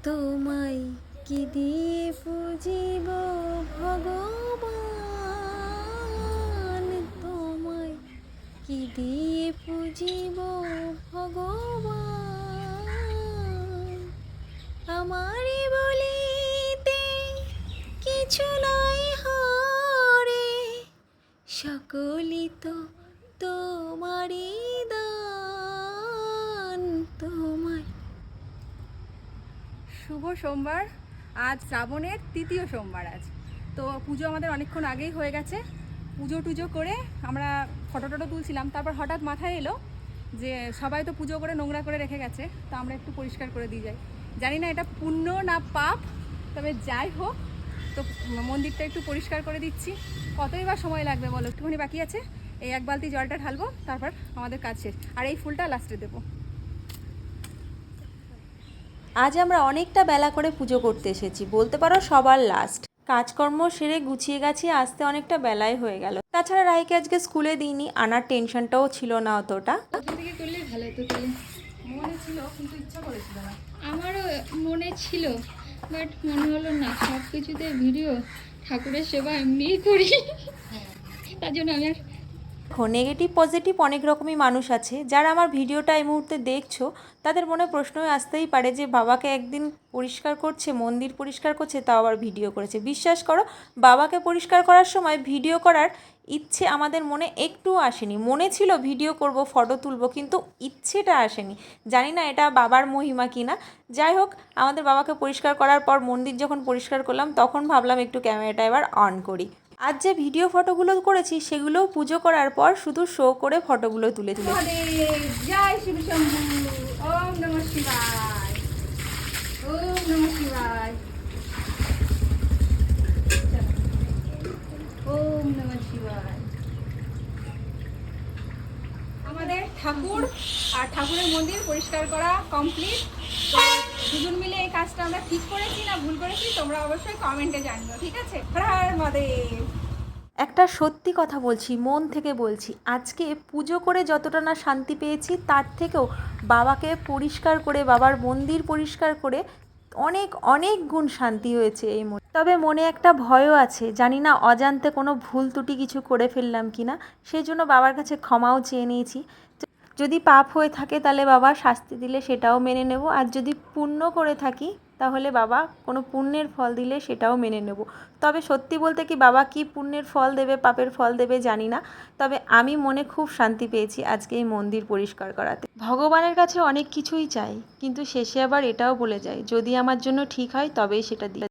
তোমায় কি দিয়ে পুজিব ভগবান, তোমায় কি দিয়ে পুজিব ভগবান। আমারে বলিতে কিছু নাই হরে, সকলই তো তোমারই দান। তোমায় শুভ সোমবার। আজ শ্রাবণের তৃতীয় সোমবার। আজ তো পুজো আমাদের অনেকক্ষণ আগেই হয়ে গেছে। পুজো টুজো করে আমরা ফটো টটো তুলছিলাম, তারপর হঠাৎ মাথায় এলো যে সবাই তো পুজো করে নোংরা করে রেখে গেছে, তো আমরা একটু পরিষ্কার করে দিয়ে যাই। জানি না এটা পুণ্য না পাপ, তবে যাই হোক, তো মন্দিরটা একটু পরিষ্কার করে দিচ্ছি। কতই বা সময় লাগবে বলো, একটুখানি বাকি আছে। এই এক বালতি জলটা ঢালবো, তারপর আমাদের কাজ শেষ। আর এই ফুলটা লাস্টে দেবো। আজ আমরা অনেকটা বেলা করে পুজো করতে এসেছি, বলতে পারো সবার লাস্ট। কাজকর্ম সেরে গুছিয়ে গাছিয়ে আসতে অনেকটা বেলায় হয়ে গেল। তাছাড়া রাইকে আজকে স্কুলে দিইনি, আনার টেনশনটাও ছিল না অতটা। কোথা থেকে করলে ভালো হতো তাহলে। মনে ছিল কিন্তু ইচ্ছা করেছিল না। আমারও মনে ছিল, বাট মনে হলো না, সব কিছুতে ভিডিও ঠাকুরের সেবা এমনিই করি, তার জন্য আমি আর নেগেটিভ পজিটিভ অনেক রকমই মানুষ আছে। যারা আমার ভিডিওটা এই মুহূর্তে দেখছো, তাদের মনে প্রশ্ন আসতেই পারে যে বাবাকে একদিন পরিষ্কার করছে, মন্দির পরিষ্কার করছে, তাও আবার ভিডিও করেছে। বিশ্বাস করো, বাবাকে পরিষ্কার করার সময় ভিডিও করার ইচ্ছে আমাদের মনে একটুও আসেনি। মনে ছিল ভিডিও করব, ফটো তুলব, কিন্তু ইচ্ছেটা আসেনি। জানি না এটা বাবার মহিমা কিনা। যাই হোক, আমাদের বাবাকে পরিষ্কার করার পর মন্দির যখন পরিষ্কার করলাম, তখন ভাবলাম একটু ক্যামেরাটা এবার অন করি। আজ যে ভিডিও ফটোগুলো করেছি, সেগুলোও পুজো করার পর শুধু শো করে ফটোগুলো তুলে জয় শিব শম্ভু। ওম নমঃ শিবায়, ওম নমঃ শিবায়, ওম নমঃ শিবায়। আমাদের ঠাকুর আর ঠাকুরের মন্দির পরিষ্কার করা কমপ্লিট। তো দুজন মিলে এই কাজটা আমরা ঠিক করেছি না ভুল করেছি, তোমরা অবশ্যই কমেন্টে জানিও, ঠিক আছে? হর হর মহাদেব। একটা সত্যি কথা বলছি, মন থেকে বলছি, আজকে পুজো করে যতটা না শান্তি পেয়েছি, তার থেকেও বাবাকে পরিষ্কার করে, বাবার মন্দির পরিষ্কার করে অনেক অনেক গুণ শান্তি হয়েছে এই মনে। তবে মনে একটা ভয়ও আছে, জানি না অজান্তে কোনো ভুল ত্রুটি কিছু করে ফেললাম কি না। সেই জন্য বাবার কাছে ক্ষমাও চেয়ে নিয়েছি। যদি পাপ হয়ে থাকে তাহলে বাবা শাস্তি দিলে সেটাও মেনে নেব, আর যদি পুণ্য করে থাকি তাহলে বাবা কোনো পুণ্যের ফল দিলে সেটাও মেনে নেব। তবে সত্যি বলতে কি, বাবা কি পুণ্যের ফল দেবে পাপের ফল দেবে জানি না, তবে আমি মনে খুব শান্তি পেয়েছি আজকে এই মন্দির পরিষ্কার করাতে। ভগবানের কাছে অনেক কিছুই চাই, কিন্তু শেষে আবার এটাও বলে যায়, যদি আমার জন্য ঠিক হয় তবেই সেটা দিই।